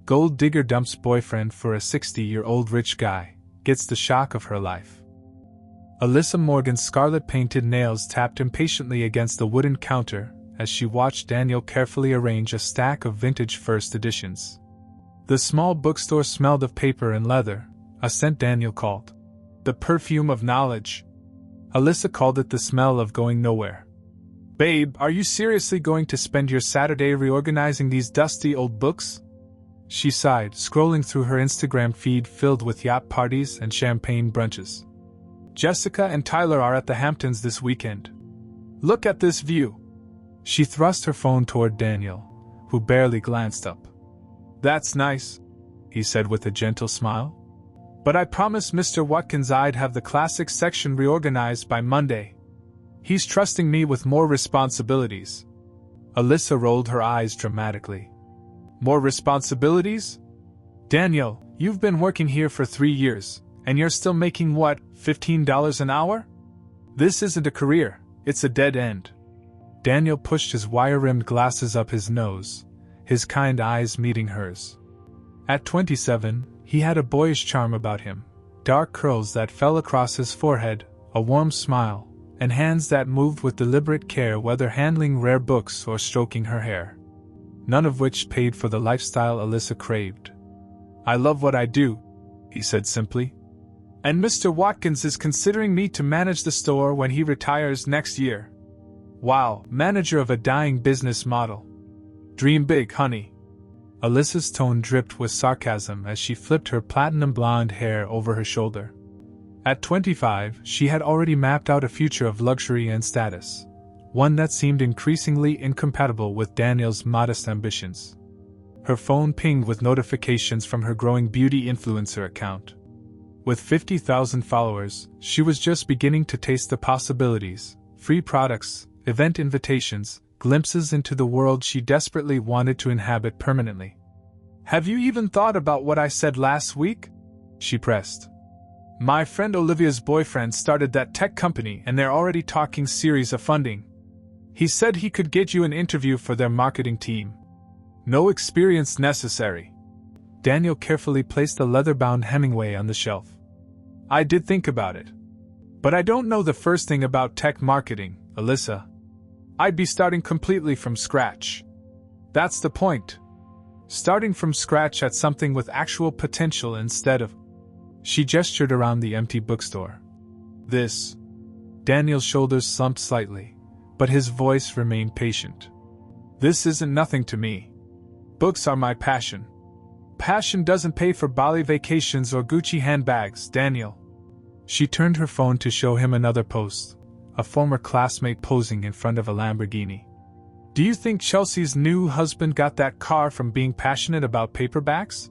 Gold digger dumps boyfriend for a 60-year-old rich guy, gets the shock of her life. Alyssa Morgan's scarlet-painted nails tapped impatiently against the wooden counter as she watched Daniel carefully arrange a stack of vintage first editions. The small bookstore smelled of paper and leather, a scent Daniel called the perfume of knowledge. Alyssa called it the smell of going nowhere. "Babe, are you seriously going to spend your Saturday reorganizing these dusty old books?" She sighed, scrolling through her Instagram feed filled with yacht parties and champagne brunches. "Jessica and Tyler are at the Hamptons this weekend. Look at this view." She thrust her phone toward Daniel, who barely glanced up. "That's nice," he said with a gentle smile. "But I promised Mr. Watkins I'd have the classics section reorganized by Monday. He's trusting me with more responsibilities." Alyssa rolled her eyes dramatically. "More responsibilities? Daniel, you've been working here for 3 years, and you're still making what, $15 an hour? This isn't a career, it's a dead end." Daniel pushed his wire-rimmed glasses up his nose, his kind eyes meeting hers. At 27, he had a boyish charm about him, dark curls that fell across his forehead, a warm smile, and hands that moved with deliberate care whether handling rare books or stroking her hair. None of which paid for the lifestyle Alyssa craved. "I love what I do," he said simply. "And Mr. Watkins is considering me to manage the store when he retires next year. Wow, manager of a dying business model. Dream big, honey." Alyssa's tone dripped with sarcasm as she flipped her platinum blonde hair over her shoulder. At 25, she had already mapped out a future of luxury and status, one that seemed increasingly incompatible with Daniel's modest ambitions. Her phone pinged with notifications from her growing beauty influencer account. With 50,000 followers, she was just beginning to taste the possibilities: free products, event invitations, glimpses into the world she desperately wanted to inhabit permanently. "Have you even thought about what I said last week?" she pressed. "My friend Olivia's boyfriend started that tech company and they're already talking series of funding. He said he could get you an interview for their marketing team. No experience necessary." Daniel carefully placed a leather-bound Hemingway on the shelf. "I did think about it. But I don't know the first thing about tech marketing, Alyssa. I'd be starting completely from scratch. That's the point. Starting from scratch at something with actual potential instead of..." She gestured around the empty bookstore. "This..." Daniel's shoulders slumped slightly, but his voice remained patient. "This isn't nothing to me. Books are my passion. Passion doesn't pay for Bali vacations or Gucci handbags, Daniel." She turned her phone to show him another post, a former classmate posing in front of a Lamborghini. "Do you think Chelsea's new husband got that car from being passionate about paperbacks?"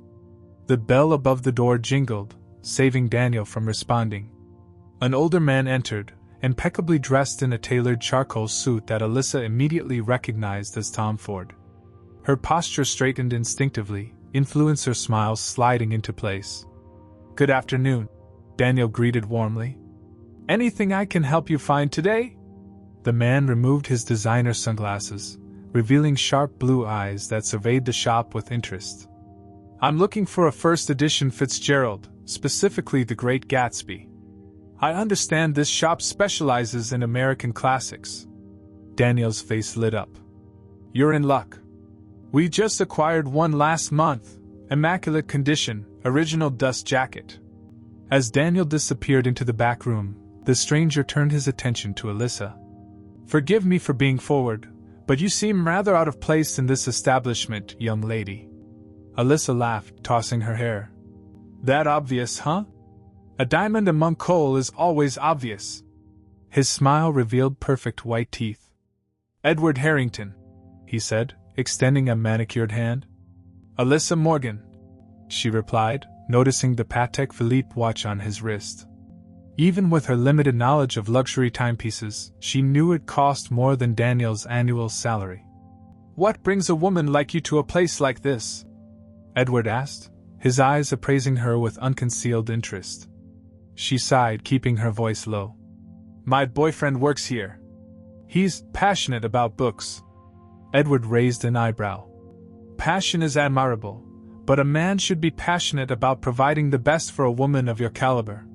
The bell above the door jingled, saving Daniel from responding. An older man entered, impeccably dressed in a tailored charcoal suit that Alyssa immediately recognized as Tom Ford. Her posture straightened instinctively, influencer smiles sliding into place. "Good afternoon," Daniel greeted warmly. "Anything I can help you find today?" The man removed his designer sunglasses, revealing sharp blue eyes that surveyed the shop with interest. "I'm looking for a first edition Fitzgerald, specifically The Great Gatsby. I understand this shop specializes in American classics." Daniel's face lit up. "You're in luck. We just acquired one last month, immaculate condition, original dust jacket." As Daniel disappeared into the back room, the stranger turned his attention to Alyssa. "Forgive me for being forward, but you seem rather out of place in this establishment, young lady." Alyssa laughed, tossing her hair. "That obvious, huh? A diamond among coal is always obvious." His smile revealed perfect white teeth. "Edward Harrington," he said, extending a manicured hand. "Alyssa Morgan," she replied, noticing the Patek Philippe watch on his wrist. Even with her limited knowledge of luxury timepieces, she knew it cost more than Daniel's annual salary. "What brings a woman like you to a place like this?" Edward asked, his eyes appraising her with unconcealed interest. She sighed, keeping her voice low. "My boyfriend works here. He's passionate about books." Edward raised an eyebrow. "Passion is admirable, But a man should be passionate about providing the best for a woman of your caliber.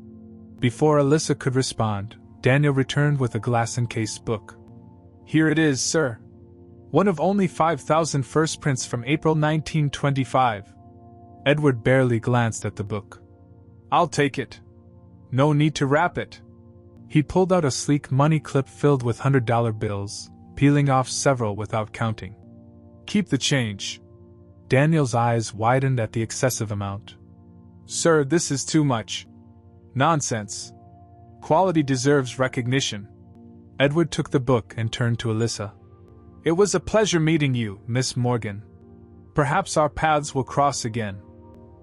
Before Alyssa could respond, Daniel returned with a glass-encased book. Here it is, sir. One of only 5,000 first prints from April 1925. Edward barely glanced at the book. I'll take it. No need to wrap it. He pulled out a sleek money clip filled with $100 bills, peeling off several without counting. Keep the change. Daniel's eyes widened at the excessive amount. Sir, this is too much. Nonsense. Quality deserves recognition. Edward took the book and turned to Alyssa. It was a pleasure meeting you, Miss Morgan. Perhaps our paths will cross again.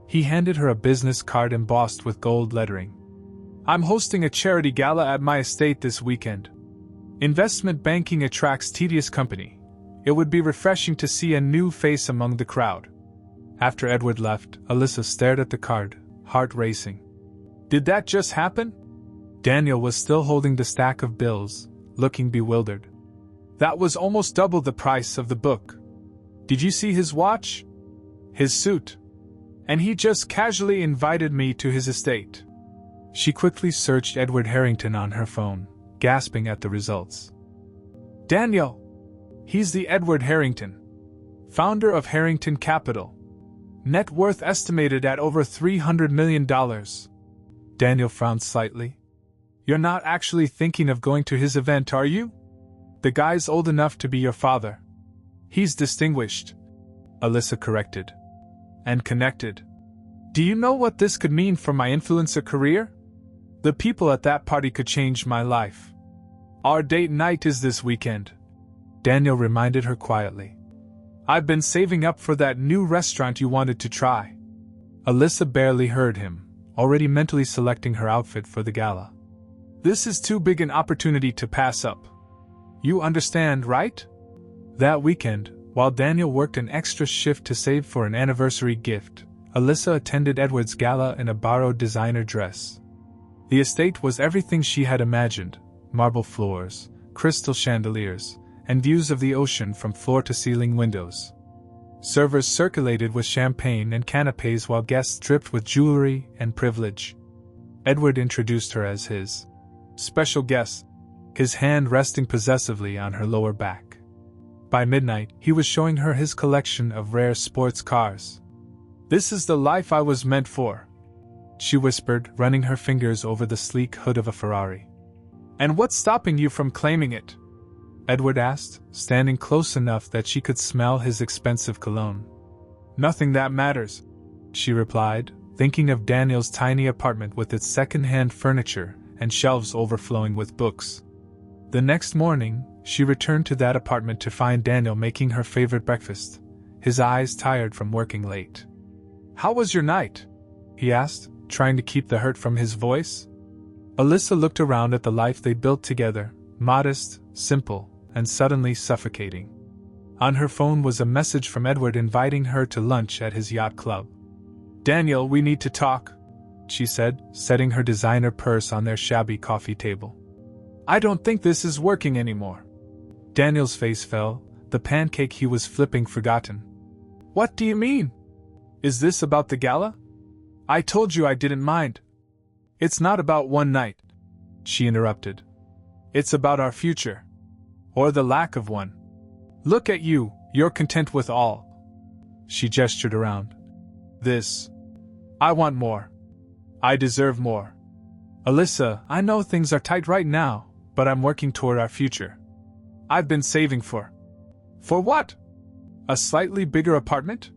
He handed her a business card embossed with gold lettering. I'm hosting a charity gala at my estate this weekend. Investment banking attracts tedious company. It would be refreshing to see a new face among the crowd. After Edward left, Alyssa stared at the card, heart racing. Did that just happen? Daniel was still holding the stack of bills, looking bewildered. That was almost double the price of the book. Did you see his watch? His suit? And he just casually invited me to his estate. She quickly searched Edward Harrington on her phone, gasping at the results. Daniel! He's the Edward Harrington, founder of Harrington Capital. Net worth estimated at over $300 million. Daniel frowned slightly. You're not actually thinking of going to his event, are you? The guy's old enough to be your father. He's distinguished, Alyssa corrected. And connected. Do you know what this could mean for my influencer career? The people at that party could change my life. Our date night is this weekend, Daniel reminded her quietly. I've been saving up for that new restaurant you wanted to try. Alyssa barely heard him, already mentally selecting her outfit for the gala. This is too big an opportunity to pass up. You understand, right? That weekend, while Daniel worked an extra shift to save for an anniversary gift, Alyssa attended Edward's gala in a borrowed designer dress. The estate was everything she had imagined: marble floors, crystal chandeliers, and views of the ocean from floor-to-ceiling windows. Servers circulated with champagne and canapes while guests dripped with jewelry and privilege. Edward introduced her as his special guest, his hand resting possessively on her lower back. By midnight, he was showing her his collection of rare sports cars. This is the life I was meant for, she whispered, running her fingers over the sleek hood of a Ferrari. And what's stopping you from claiming it? Edward asked, standing close enough that she could smell his expensive cologne. Nothing that matters, she replied, thinking of Daniel's tiny apartment with its second-hand furniture and shelves overflowing with books. The next morning, she returned to that apartment to find Daniel making her favorite breakfast, his eyes tired from working late. How was your night? He asked, trying to keep the hurt from his voice. Alyssa looked around at the life they built together, modest, simple, and suddenly suffocating. On her phone was a message from Edward inviting her to lunch at his yacht club. Daniel, we need to talk, she said, setting her designer purse on their shabby coffee table. I don't think this is working anymore. Daniel's face fell, the pancake he was flipping forgotten. What do you mean? Is this about the gala? I told you I didn't mind. It's not about one night, she interrupted. It's about our future. Or the lack of one. Look at you, you're content with all. She gestured around. This. I want more. I deserve more. Alyssa, I know things are tight right now, but I'm working toward our future. I've been saving for. For what? A slightly bigger apartment?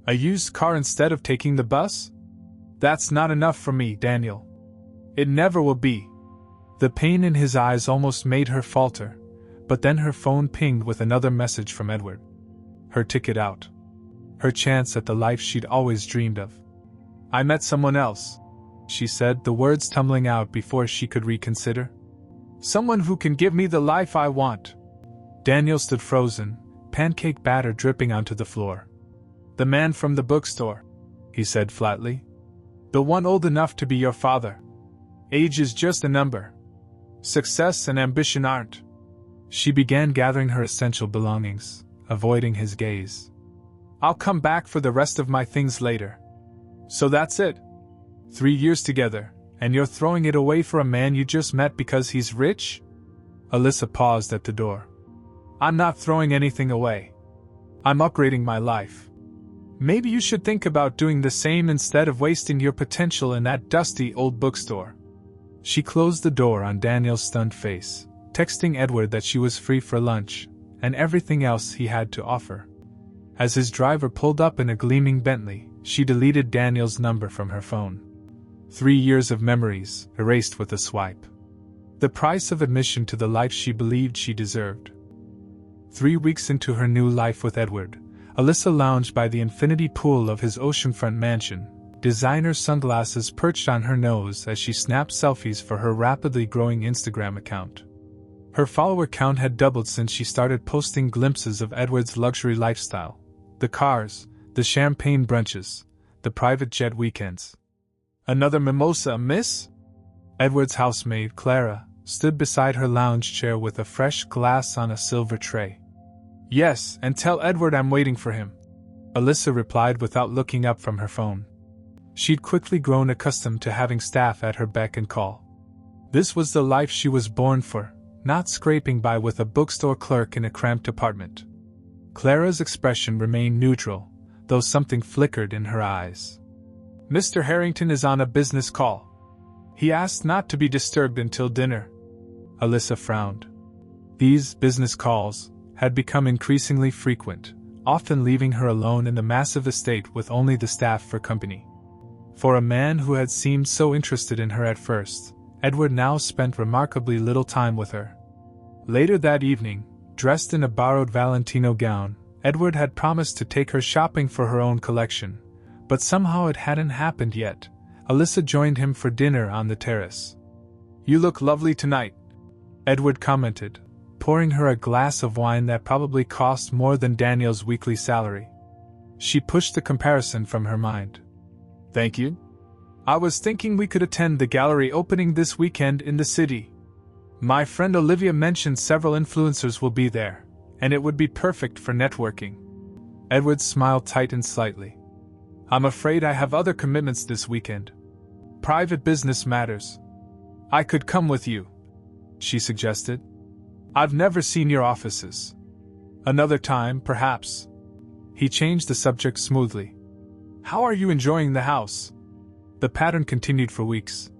A used car instead of taking the bus? That's not enough for me, Daniel. It never will be. The pain in his eyes almost made her falter, but then her phone pinged with another message from Edward. Her ticket out. Her chance at the life she'd always dreamed of. I met someone else, she said, the words tumbling out before she could reconsider. Someone who can give me the life I want. Daniel stood frozen, pancake batter dripping onto the floor. The man from the bookstore, he said flatly. The one old enough to be your father. Age is just a number. Success and ambition aren't. She began gathering her essential belongings, avoiding his gaze. I'll come back for the rest of my things later. So that's it. 3 years together, and you're throwing it away for a man you just met because he's rich? Alyssa paused at the door. I'm not throwing anything away. I'm upgrading my life. Maybe you should think about doing the same instead of wasting your potential in that dusty old bookstore. She closed the door on Daniel's stunned face, texting Edward that she was free for lunch, and everything else he had to offer. As his driver pulled up in a gleaming Bentley, she deleted Daniel's number from her phone. 3 years of memories, erased with a swipe. The price of admission to the life she believed she deserved. 3 weeks into her new life with Edward, Alyssa lounged by the infinity pool of his oceanfront mansion, designer sunglasses perched on her nose as she snapped selfies for her rapidly growing Instagram account. Her follower count had doubled since she started posting glimpses of Edward's luxury lifestyle. The cars, the champagne brunches, the private jet weekends. Another mimosa amiss? Edward's housemaid, Clara, stood beside her lounge chair with a fresh glass on a silver tray. Yes, and tell Edward I'm waiting for him, Alyssa replied without looking up from her phone. She'd quickly grown accustomed to having staff at her beck and call. This was the life she was born for, not scraping by with a bookstore clerk in a cramped apartment. Clara's expression remained neutral, though something flickered in her eyes. Mr. Harrington is on a business call. He asked not to be disturbed until dinner. Alyssa frowned. These business calls had become increasingly frequent, often leaving her alone in the massive estate with only the staff for company. For a man who had seemed so interested in her at first, Edward now spent remarkably little time with her. Later that evening, dressed in a borrowed Valentino gown, Edward had promised to take her shopping for her own collection, but somehow it hadn't happened yet. Alyssa joined him for dinner on the terrace. You look lovely tonight, Edward commented, pouring her a glass of wine that probably cost more than Daniel's weekly salary. She pushed the comparison from her mind. Thank you. I was thinking we could attend the gallery opening this weekend in the city. My friend Olivia mentioned several influencers will be there, and it would be perfect for networking. Edward's smile tightened slightly. I'm afraid I have other commitments this weekend. Private business matters. I could come with you, she suggested. I've never seen your offices. Another time, perhaps. He changed the subject smoothly. How are you enjoying the house? The pattern continued for weeks.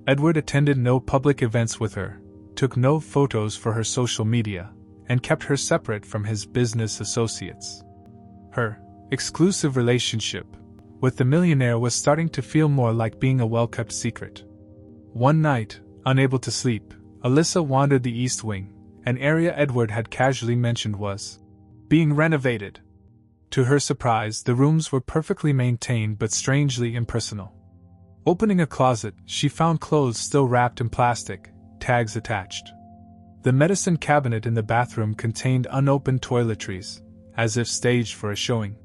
Edward attended no public events with her, took no photos for her social media, and kept her separate from his business associates. Her exclusive relationship with the millionaire was starting to feel more like being a well-kept secret. One night, unable to sleep, Alyssa wandered the East Wing, an area Edward had casually mentioned was being renovated. To her surprise, the rooms were perfectly maintained but strangely impersonal. Opening a closet, she found clothes still wrapped in plastic, tags attached. The medicine cabinet in the bathroom contained unopened toiletries, as if staged for a showing.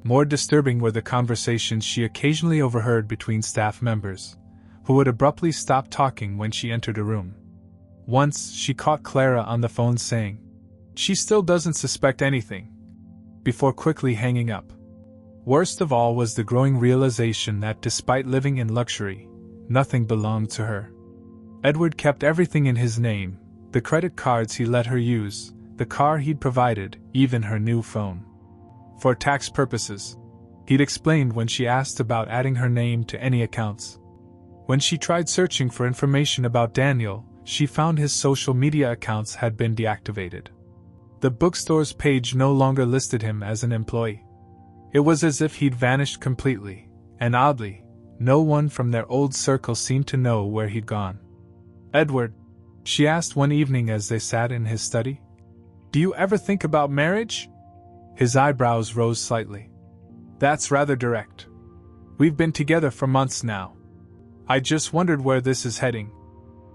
More disturbing were the conversations she occasionally overheard between staff members, who would abruptly stop talking when she entered a room. Once, she caught Clara on the phone saying, "She still doesn't suspect anything," before quickly hanging up. Worst of all was the growing realization that despite living in luxury, nothing belonged to her. Edward kept everything in his name, the credit cards he let her use, the car he'd provided, even her new phone. For tax purposes, he'd explained when she asked about adding her name to any accounts. When she tried searching for information about Daniel, she found his social media accounts had been deactivated. The bookstore's page no longer listed him as an employee. It was as if he'd vanished completely, and oddly, no one from their old circle seemed to know where he'd gone. "Edward," she asked one evening as they sat in his study, "do you ever think about marriage?" His eyebrows rose slightly. "That's rather direct. We've been together for months now. I just wondered where this is heading."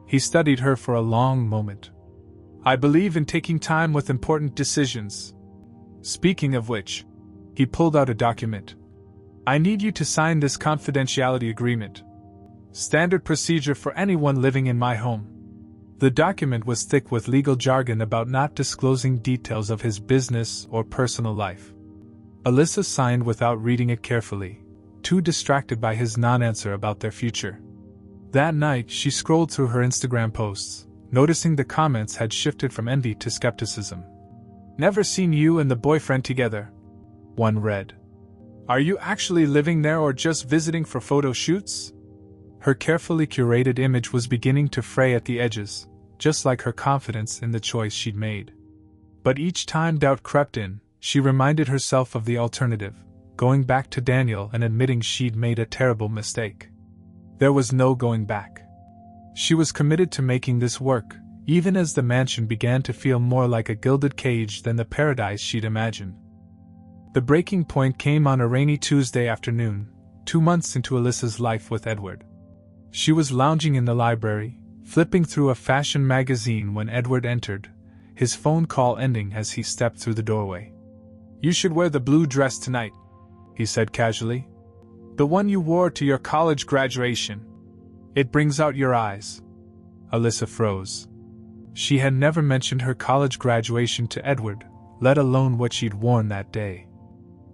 He studied her for a long moment. "I believe in taking time with important decisions. Speaking of which," he pulled out a document. "I need you to sign this confidentiality agreement. Standard procedure for anyone living in my home." The document was thick with legal jargon about not disclosing details of his business or personal life. Alyssa signed without reading it carefully, too distracted by his non-answer about their future. That night, she scrolled through her Instagram posts, noticing the comments had shifted from envy to skepticism. "Never seen you and the boyfriend together," one read. "Are you actually living there or just visiting for photo shoots?" Her carefully curated image was beginning to fray at the edges, just like her confidence in the choice she'd made. But each time doubt crept in, she reminded herself of the alternative, going back to Daniel and admitting she'd made a terrible mistake. There was no going back. She was committed to making this work, even as the mansion began to feel more like a gilded cage than the paradise she'd imagined. The breaking point came on a rainy Tuesday afternoon, 2 months into Alyssa's life with Edward. She was lounging in the library, flipping through a fashion magazine when Edward entered, his phone call ending as he stepped through the doorway. "You should wear the blue dress tonight," he said casually. "The one you wore to your college graduation. It brings out your eyes." Alyssa froze. She had never mentioned her college graduation to Edward, let alone what she'd worn that day.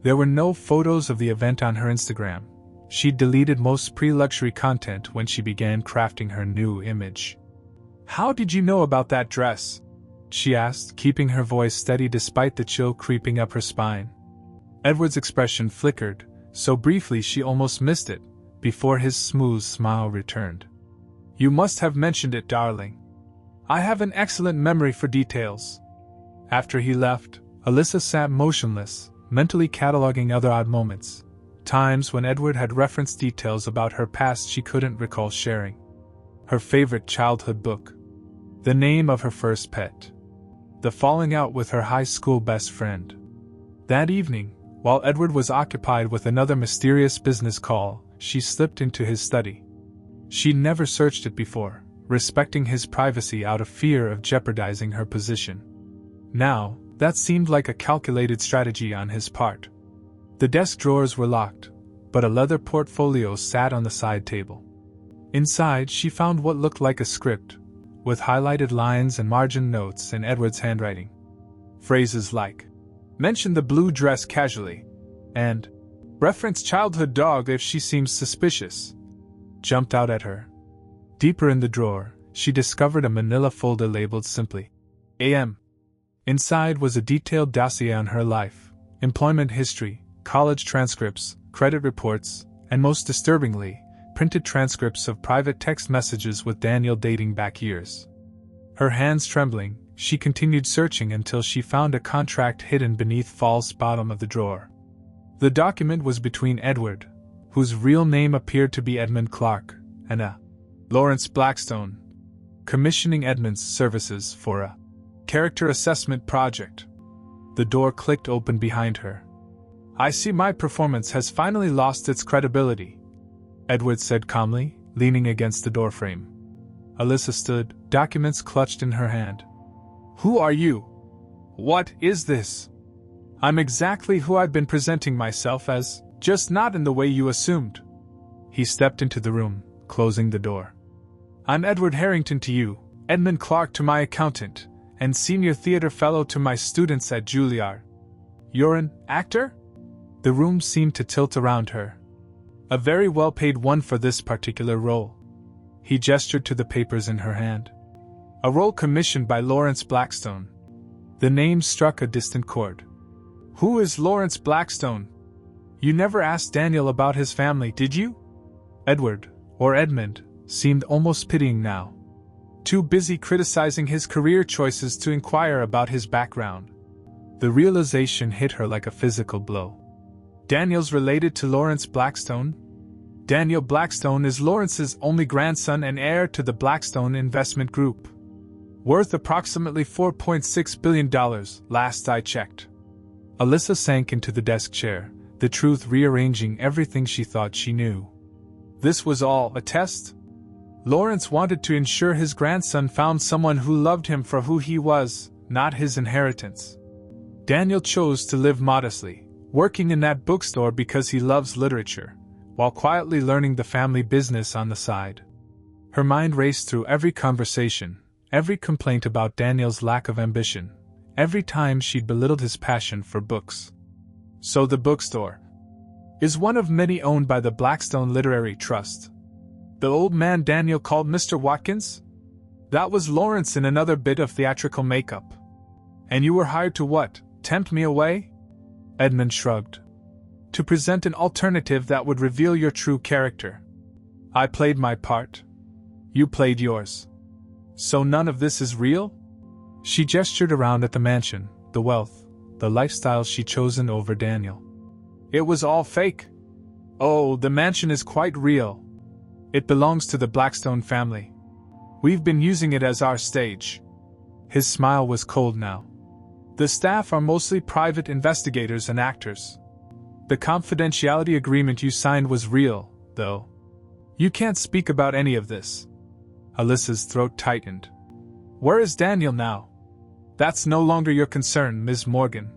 There were no photos of the event on her Instagram. She'd deleted most pre-luxury content when she began crafting her new image. "How did you know about that dress?" she asked, keeping her voice steady despite the chill creeping up her spine. Edward's expression flickered, so briefly she almost missed it, before his smooth smile returned. "You must have mentioned it, darling. I have an excellent memory for details." After he left, Alyssa sat motionless, mentally cataloging other odd moments, times when Edward had referenced details about her past she couldn't recall sharing. Her favorite childhood book. The name of her first pet. The falling out with her high school best friend. That evening, while Edward was occupied with another mysterious business call, she slipped into his study. She'd never searched it before, respecting his privacy out of fear of jeopardizing her position. Now, that seemed like a calculated strategy on his part. The desk drawers were locked, but a leather portfolio sat on the side table. Inside, she found what looked like a script, with highlighted lines and margin notes in Edward's handwriting. Phrases like, "Mention the blue dress casually," and "Reference childhood dog if she seems suspicious," jumped out at her. Deeper in the drawer, she discovered a manila folder labeled simply, AM. Inside was a detailed dossier on her life, employment history, college transcripts, credit reports, and most disturbingly, printed transcripts of private text messages with Daniel dating back years. Her hands trembling, she continued searching until she found a contract hidden beneath false bottom of the drawer. The document was between Edward, whose real name appeared to be Edmund Clark, and a Lawrence Blackstone, commissioning Edmund's services for a character assessment project. The door clicked open behind her. "I see my performance has finally lost its credibility," Edward said calmly, leaning against the doorframe. Alyssa stood, documents clutched in her hand. "Who are you? What is this?" "I'm exactly who I've been presenting myself as, just not in the way you assumed." He stepped into the room, closing the door. "I'm Edward Harrington to you, Edmund Clark to my accountant, and senior theater fellow to my students at Juilliard. You're an actor?" The room seemed to tilt around her. "A very well-paid one for this particular role." He gestured to the papers in her hand. "A role commissioned by Lawrence Blackstone." The name struck a distant chord. "Who is Lawrence Blackstone? You never asked Daniel about his family, did you?" Edward, or Edmund, seemed almost pitying now. Too busy criticizing his career choices to inquire about his background. The realization hit her like a physical blow. Daniel's related to Lawrence Blackstone? Daniel Blackstone is Lawrence's only grandson and heir to the Blackstone Investment Group. Worth approximately $4.6 billion, last I checked. Alyssa sank into the desk chair, the truth rearranging everything she thought she knew. This was all a test? Lawrence wanted to ensure his grandson found someone who loved him for who he was, not his inheritance. Daniel chose to live modestly, working in that bookstore because he loves literature, while quietly learning the family business on the side. Her mind raced through every conversation, every complaint about Daniel's lack of ambition, every time she'd belittled his passion for books. So the bookstore is one of many owned by the Blackstone Literary Trust. The old man Daniel called Mr. Watkins? That was Lawrence in another bit of theatrical makeup. And you were hired to what, tempt me away? Edmund shrugged. To present an alternative that would reveal your true character. I played my part. You played yours. So none of this is real? She gestured around at the mansion, the wealth, the lifestyle she'd chosen over Daniel. It was all fake. Oh, the mansion is quite real. It belongs to the Blackstone family. We've been using it as our stage. His smile was cold now. The staff are mostly private investigators and actors. The confidentiality agreement you signed was real, though. You can't speak about any of this. Alyssa's throat tightened. Where is Daniel now? That's no longer your concern, Ms. Morgan.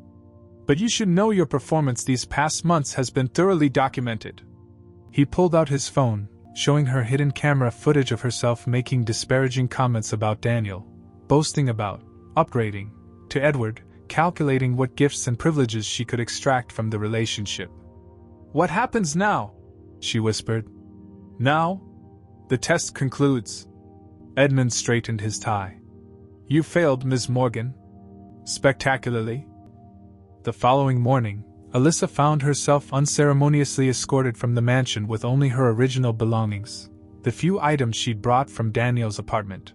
But you should know your performance these past months has been thoroughly documented. He pulled out his phone, showing her hidden camera footage of herself making disparaging comments about Daniel, boasting about upgrading to Edward, calculating what gifts and privileges she could extract from the relationship. What happens now? She whispered. Now? The test concludes. Edmund straightened his tie. You failed, Ms. Morgan. Spectacularly. The following morning, Alyssa found herself unceremoniously escorted from the mansion with only her original belongings, the few items she'd brought from Daniel's apartment.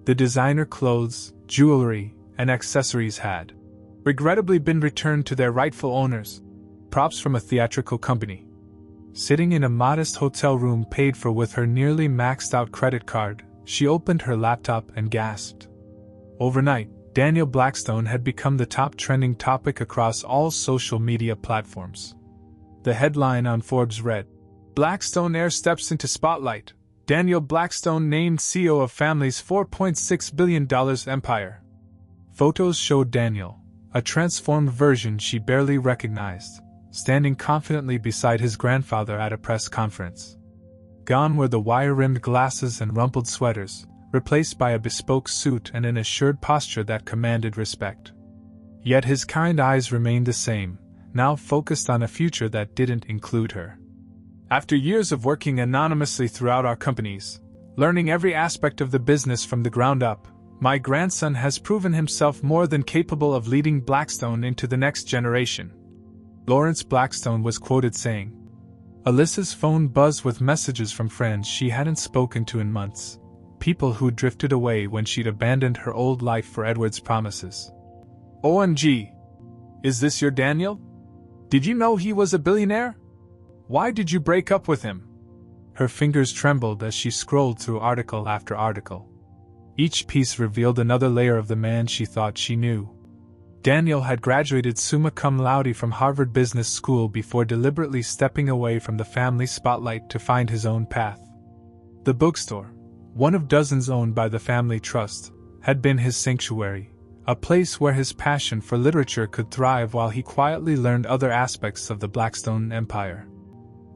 The designer clothes, jewelry, and accessories had, regrettably, been returned to their rightful owners, props from a theatrical company. Sitting in a modest hotel room paid for with her nearly maxed-out credit card, she opened her laptop and gasped. Overnight, Daniel Blackstone had become the top trending topic across all social media platforms. The headline on Forbes read, Blackstone heir steps into spotlight. Daniel Blackstone named CEO of family's $4.6 billion empire. Photos showed Daniel, a transformed version she barely recognized, standing confidently beside his grandfather at a press conference. Gone were the wire-rimmed glasses and rumpled sweaters, replaced by a bespoke suit and an assured posture that commanded respect. Yet his kind eyes remained the same, now focused on a future that didn't include her. After years of working anonymously throughout our companies, learning every aspect of the business from the ground up, my grandson has proven himself more than capable of leading Blackstone into the next generation. Lawrence Blackstone was quoted saying. Alyssa's phone buzzed with messages from friends she hadn't spoken to in months. People who drifted away when she'd abandoned her old life for Edward's promises. OMG! Is this your Daniel? Did you know he was a billionaire? Why did you break up with him? Her fingers trembled as she scrolled through article after article. Each piece revealed another layer of the man she thought she knew. Daniel had graduated summa cum laude from Harvard Business School before deliberately stepping away from the family spotlight to find his own path. The bookstore, one of dozens owned by the family trust, had been his sanctuary, a place where his passion for literature could thrive while he quietly learned other aspects of the Blackstone empire.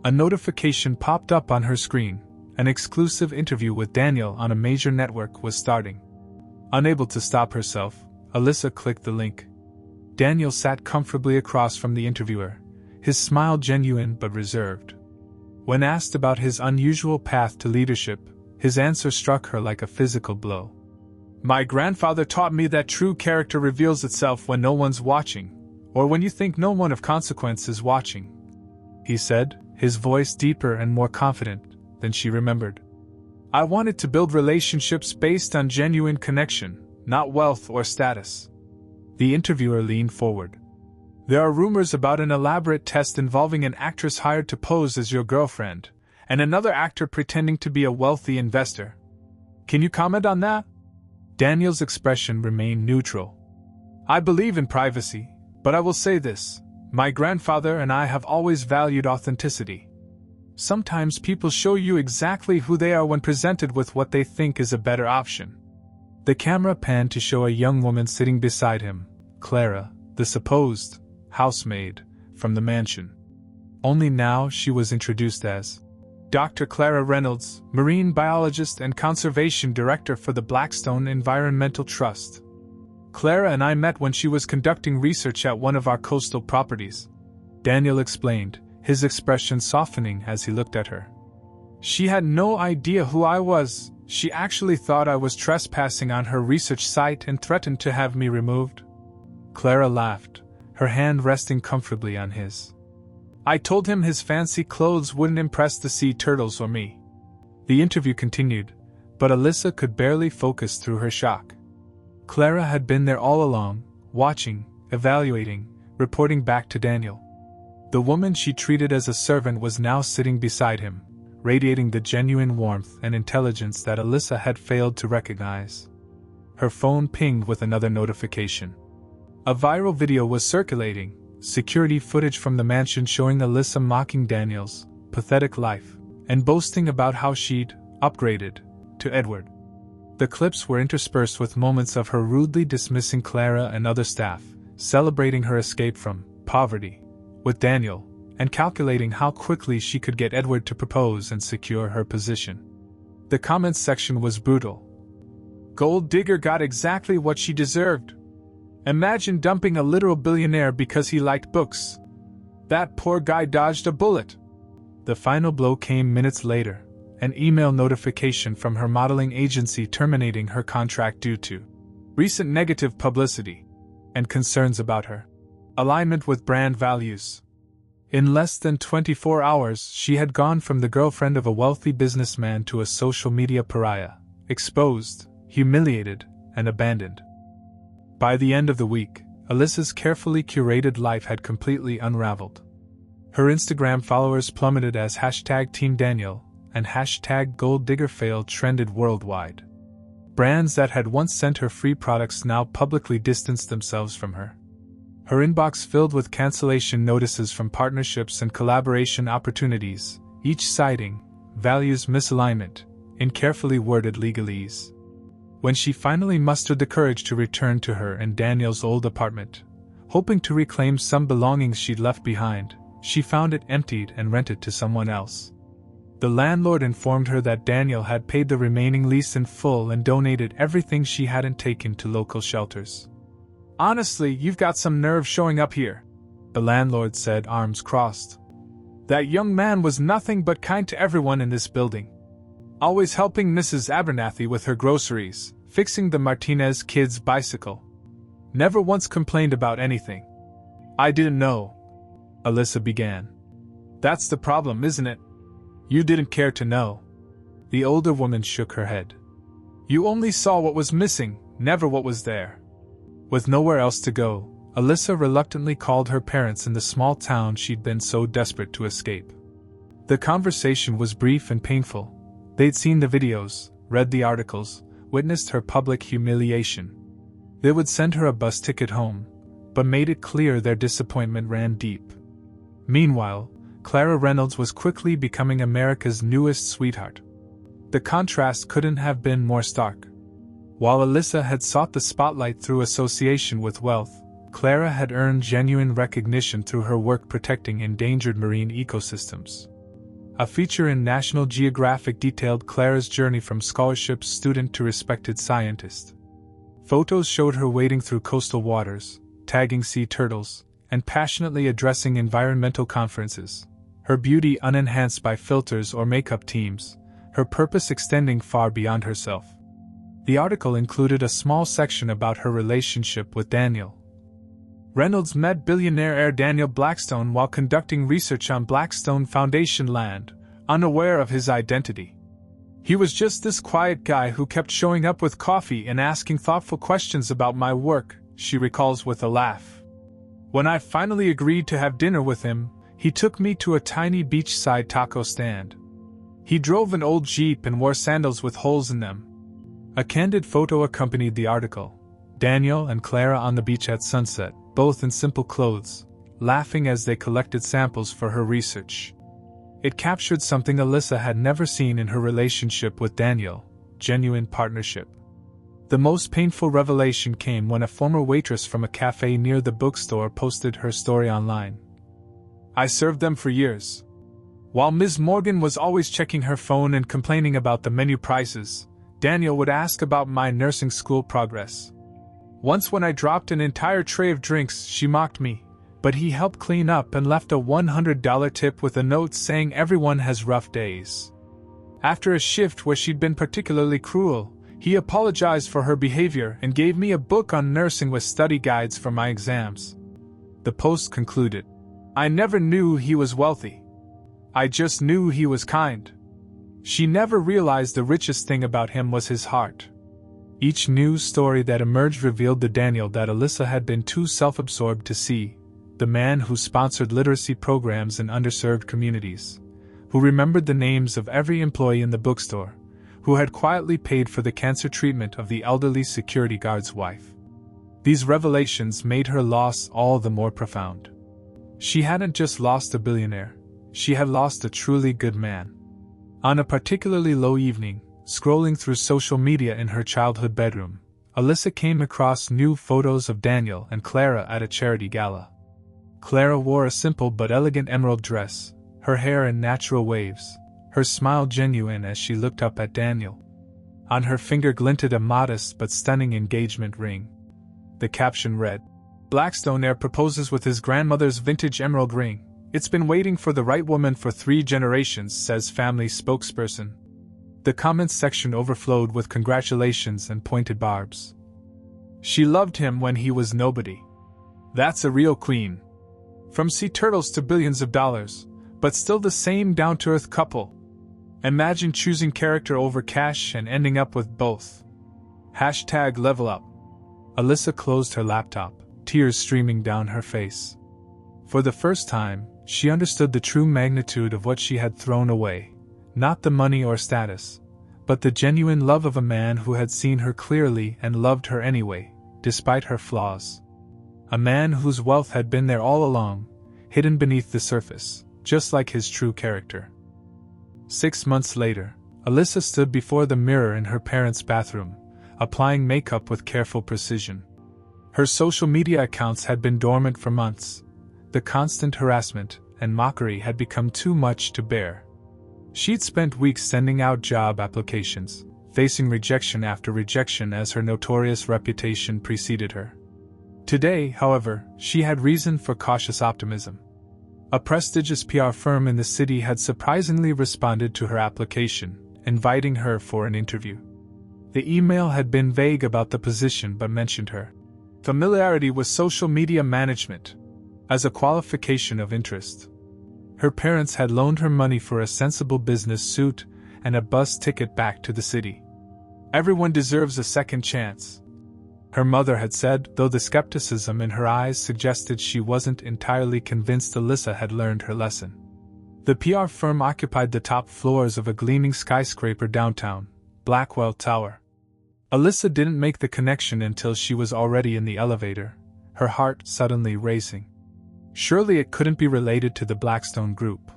A notification popped up on her screen. An exclusive interview with Daniel on a major network was starting. Unable to stop herself, Alyssa clicked the link. Daniel sat comfortably across from the interviewer, his smile genuine but reserved. When asked about his unusual path to leadership, his answer struck her like a physical blow. My grandfather taught me that true character reveals itself when no one's watching, or when you think no one of consequence is watching. He said, his voice deeper and more confident than she remembered. I wanted to build relationships based on genuine connection, not wealth or status. The interviewer leaned forward. There are rumors about an elaborate test involving an actress hired to pose as your girlfriend, and another actor pretending to be a wealthy investor. Can you comment on that? Daniel's expression remained neutral. I believe in privacy, but I will say this. My grandfather and I have always valued authenticity. Sometimes people show you exactly who they are when presented with what they think is a better option. The camera panned to show a young woman sitting beside him, Clara, the supposed housemaid from the mansion. Only now she was introduced as Dr. Clara Reynolds, marine biologist and conservation director for the Blackstone Environmental Trust. Clara and I met when she was conducting research at one of our coastal properties. Daniel explained, his expression softening as he looked at her. She had no idea who I was. She actually thought I was trespassing on her research site and threatened to have me removed. Clara laughed, her hand resting comfortably on his. I told him his fancy clothes wouldn't impress the sea turtles or me. The interview continued, but Alyssa could barely focus through her shock. Clara had been there all along, watching, evaluating, reporting back to Daniel. The woman she treated as a servant was now sitting beside him, radiating the genuine warmth and intelligence that Alyssa had failed to recognize. Her phone pinged with another notification. A viral video was circulating, security footage from the mansion showing Alyssa mocking Daniel's pathetic life and boasting about how she'd upgraded to Edward. The clips were interspersed with moments of her rudely dismissing Clara and other staff, celebrating her escape from poverty with Daniel, and calculating how quickly she could get Edward to propose and secure her position. The comments section was brutal. Gold digger got exactly what she deserved. Imagine dumping a literal billionaire because he liked books. That poor guy dodged a bullet. The final blow came minutes later, an email notification from her modeling agency terminating her contract due to recent negative publicity and concerns about her alignment with brand values. In less than 24 hours, she had gone from the girlfriend of a wealthy businessman to a social media pariah, exposed, humiliated, and abandoned. By the end of the week, Alyssa's carefully curated life had completely unraveled. Her Instagram followers plummeted as #TeamDaniel and #GoldDiggerFail trended worldwide. Brands that had once sent her free products now publicly distanced themselves from her. Her inbox filled with cancellation notices from partnerships and collaboration opportunities, each citing values misalignment in carefully worded legalese. When she finally mustered the courage to return to her and Daniel's old apartment, hoping to reclaim some belongings she'd left behind, she found it emptied and rented to someone else. The landlord informed her that Daniel had paid the remaining lease in full and donated everything she hadn't taken to local shelters. Honestly, you've got some nerve showing up here, the landlord said, arms crossed. That young man was nothing but kind to everyone in this building. Always helping Mrs. Abernathy with her groceries, fixing the Martinez kids' bicycle. Never once complained about anything. I didn't know, Alyssa began. That's the problem, isn't it? You didn't care to know. The older woman shook her head. You only saw what was missing, never what was there. With nowhere else to go, Alyssa reluctantly called her parents in the small town she'd been so desperate to escape. The conversation was brief and painful. They'd seen the videos, read the articles, witnessed her public humiliation. They would send her a bus ticket home, but made it clear their disappointment ran deep. Meanwhile, Clara Reynolds was quickly becoming America's newest sweetheart. The contrast couldn't have been more stark. While Alyssa had sought the spotlight through association with wealth, Clara had earned genuine recognition through her work protecting endangered marine ecosystems. A feature in National Geographic detailed Clara's journey from scholarship student to respected scientist. Photos showed her wading through coastal waters, tagging sea turtles, and passionately addressing environmental conferences, her beauty unenhanced by filters or makeup teams, her purpose extending far beyond herself. The article included a small section about her relationship with Daniel. Reynolds met billionaire heir Daniel Blackstone while conducting research on Blackstone Foundation land, unaware of his identity. He was just this quiet guy who kept showing up with coffee and asking thoughtful questions about my work, she recalls with a laugh. When I finally agreed to have dinner with him, he took me to a tiny beachside taco stand. He drove an old Jeep and wore sandals with holes in them. A candid photo accompanied the article. Daniel and Clara on the beach at sunset, both in simple clothes, laughing as they collected samples for her research. It captured something Alyssa had never seen in her relationship with Daniel: genuine partnership. The most painful revelation came when a former waitress from a cafe near the bookstore posted her story online. I served them for years. While Ms. Morgan was always checking her phone and complaining about the menu prices, Daniel would ask about my nursing school progress. Once when I dropped an entire tray of drinks, she mocked me, but he helped clean up and left a $100 tip with a note saying everyone has rough days. After a shift where she'd been particularly cruel, he apologized for her behavior and gave me a book on nursing with study guides for my exams. The post concluded, "I never knew he was wealthy. I just knew he was kind." She never realized the richest thing about him was his heart. Each news story that emerged revealed to Daniel that Alyssa had been too self-absorbed to see the man who sponsored literacy programs in underserved communities, who remembered the names of every employee in the bookstore, who had quietly paid for the cancer treatment of the elderly security guard's wife. These revelations made her loss all the more profound. She hadn't just lost a billionaire, she had lost a truly good man. On a particularly low evening, scrolling through social media in her childhood bedroom, Alyssa came across new photos of Daniel and Clara at a charity gala. Clara wore a simple but elegant emerald dress, her hair in natural waves, her smile genuine as she looked up at Daniel. On her finger glinted a modest but stunning engagement ring. The caption read, "Blackstone heir proposes with his grandmother's vintage emerald ring. It's been waiting for the right woman for 3 generations," says family spokesperson. The comments section overflowed with congratulations and pointed barbs. "She loved him when he was nobody. That's a real queen. From sea turtles to billions of dollars, but still the same down-to-earth couple. Imagine choosing character over cash and ending up with both. #level-up. Alyssa closed her laptop, tears streaming down her face. For the first time, she understood the true magnitude of what she had thrown away, not the money or status, but the genuine love of a man who had seen her clearly and loved her anyway, despite her flaws. A man whose wealth had been there all along, hidden beneath the surface, just like his true character. 6 months later, Alyssa stood before the mirror in her parents' bathroom, applying makeup with careful precision. Her social media accounts had been dormant for months. The constant harassment and mockery had become too much to bear. She'd spent weeks sending out job applications, facing rejection after rejection as her notorious reputation preceded her. Today, however, she had reason for cautious optimism. A prestigious PR firm in the city had surprisingly responded to her application, inviting her for an interview. The email had been vague about the position but mentioned her familiarity with social media management as a qualification of interest. Her parents had loaned her money for a sensible business suit and a bus ticket back to the city. "Everyone deserves a second chance," her mother had said, though the skepticism in her eyes suggested she wasn't entirely convinced Alyssa had learned her lesson. The PR firm occupied the top floors of a gleaming skyscraper downtown, Blackwell Tower. Alyssa didn't make the connection until she was already in the elevator, her heart suddenly racing. Surely it couldn't be related to the Blackstone Group.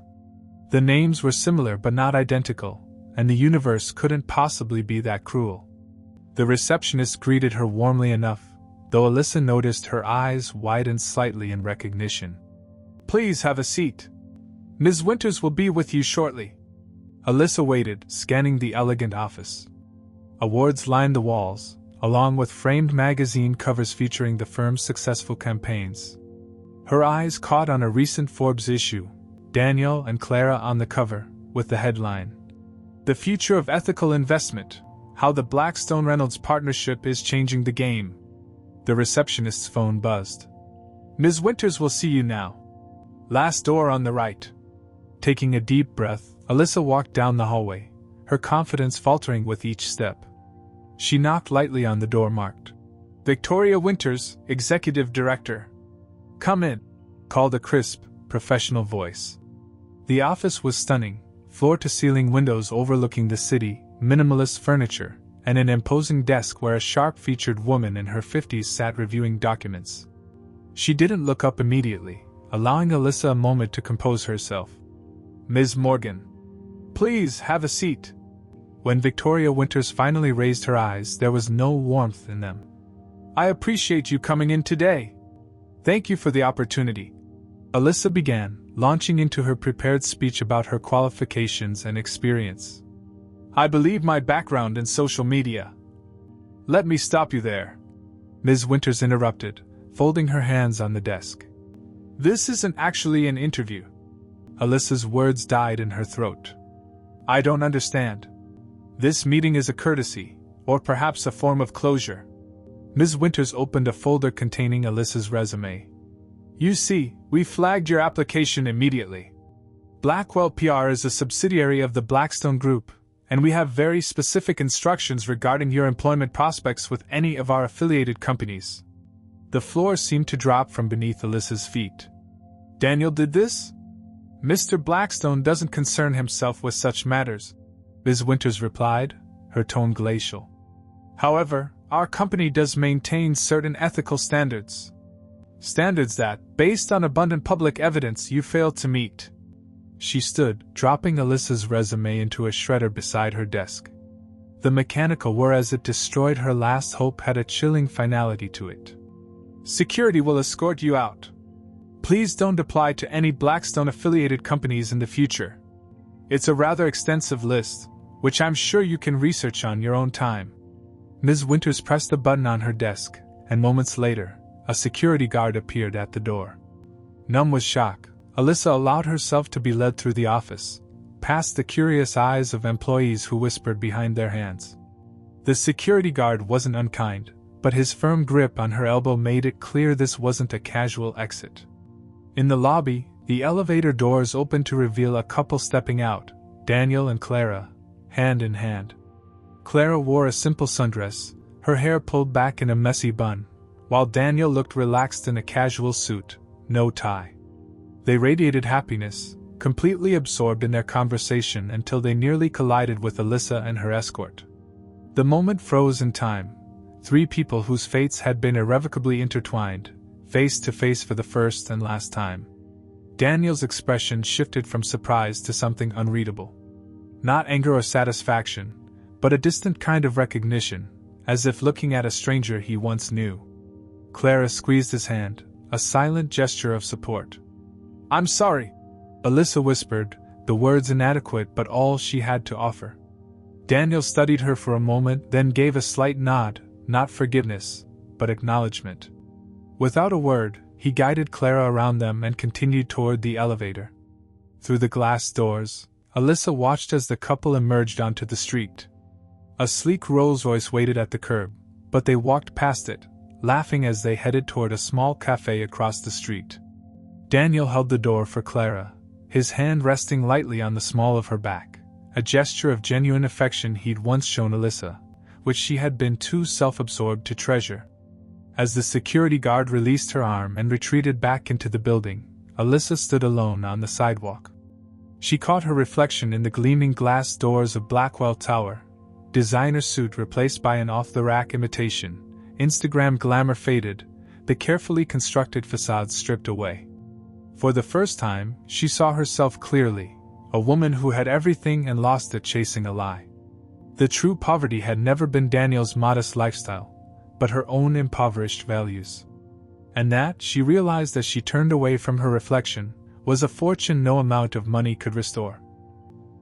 The names were similar but not identical, and the universe couldn't possibly be that cruel. The receptionist greeted her warmly enough, though Alyssa noticed her eyes widened slightly in recognition. "Please have a seat. Ms. Winters will be with you shortly." Alyssa waited, scanning the elegant office. Awards lined the walls, along with framed magazine covers featuring the firm's successful campaigns. Her eyes caught on a recent Forbes issue, Daniel and Clara on the cover, with the headline, "The Future of Ethical Investment. How the Blackstone-Reynolds Partnership is Changing the Game." The receptionist's phone buzzed. "Ms. Winters will see you now. Last door on the right." Taking a deep breath, Alyssa walked down the hallway, her confidence faltering with each step. She knocked lightly on the door marked, "Victoria Winters, Executive Director." "Come in," called a crisp, professional voice. The office was stunning, floor-to-ceiling windows overlooking the city, minimalist furniture, and an imposing desk where a sharp-featured woman in her 50s sat reviewing documents. She didn't look up immediately, allowing Alyssa a moment to compose herself. "Ms. Morgan, please have a seat." When Victoria Winters finally raised her eyes, there was no warmth in them. "I appreciate you coming in today. Thank you for the opportunity." Alyssa began, launching into her prepared speech about her qualifications and experience. "I believe my background in social media." "Let me stop you there," Ms. Winters interrupted, folding her hands on the desk. This isn't actually an interview. Alyssa's words died in her throat. I don't understand. This meeting is a courtesy, or perhaps a form of closure. Ms. Winters opened a folder containing Alyssa's resume. You see, we flagged your application immediately. Blackwell PR is a subsidiary of the Blackstone Group, and we have very specific instructions regarding your employment prospects with any of our affiliated companies. The floor seemed to drop from beneath Alyssa's feet. Daniel did this? Mr. Blackstone doesn't concern himself with such matters, Ms. Winters replied, her tone glacial. However, our company does maintain certain ethical standards. Standards that, based on abundant public evidence, you failed to meet. She stood, dropping Alyssa's resume into a shredder beside her desk. The mechanical whir as it destroyed her last hope had a chilling finality to it. Security will escort you out. Please don't apply to any Blackstone-affiliated companies in the future. It's a rather extensive list, which I'm sure you can research on your own time. Ms. Winters pressed a button on her desk, and moments later, a security guard appeared at the door. Numb with shock, Alyssa allowed herself to be led through the office, past the curious eyes of employees who whispered behind their hands. The security guard wasn't unkind, but his firm grip on her elbow made it clear this wasn't a casual exit. In the lobby, the elevator doors opened to reveal a couple stepping out, Daniel and Clara, hand in hand. Clara wore a simple sundress, her hair pulled back in a messy bun, while Daniel looked relaxed in a casual suit, no tie. They radiated happiness, completely absorbed in their conversation until they nearly collided with Alyssa and her escort. The moment froze in time. Three people whose fates had been irrevocably intertwined, face to face for the first and last time. Daniel's expression shifted from surprise to something unreadable. Not anger or satisfaction, but a distant kind of recognition, as if looking at a stranger he once knew. Clara squeezed his hand, a silent gesture of support. I'm sorry, Alyssa whispered, the words inadequate but all she had to offer. Daniel studied her for a moment, then gave a slight nod, not forgiveness, but acknowledgement. Without a word, he guided Clara around them and continued toward the elevator. Through the glass doors, Alyssa watched as the couple emerged onto the street. A sleek Rolls-Royce waited at the curb, but they walked past it, laughing as they headed toward a small cafe across the street. Daniel held the door for Clara, his hand resting lightly on the small of her back, a gesture of genuine affection he'd once shown Alyssa, which she had been too self-absorbed to treasure. As the security guard released her arm and retreated back into the building, Alyssa stood alone on the sidewalk. She caught her reflection in the gleaming glass doors of Blackwell Tower, designer suit replaced by an off-the-rack imitation, Instagram glamour faded, the carefully constructed facade stripped away. For the first time, she saw herself clearly, a woman who had everything and lost it chasing a lie. The true poverty had never been Daniel's modest lifestyle, but her own impoverished values. And that, she realized as she turned away from her reflection, was a fortune no amount of money could restore.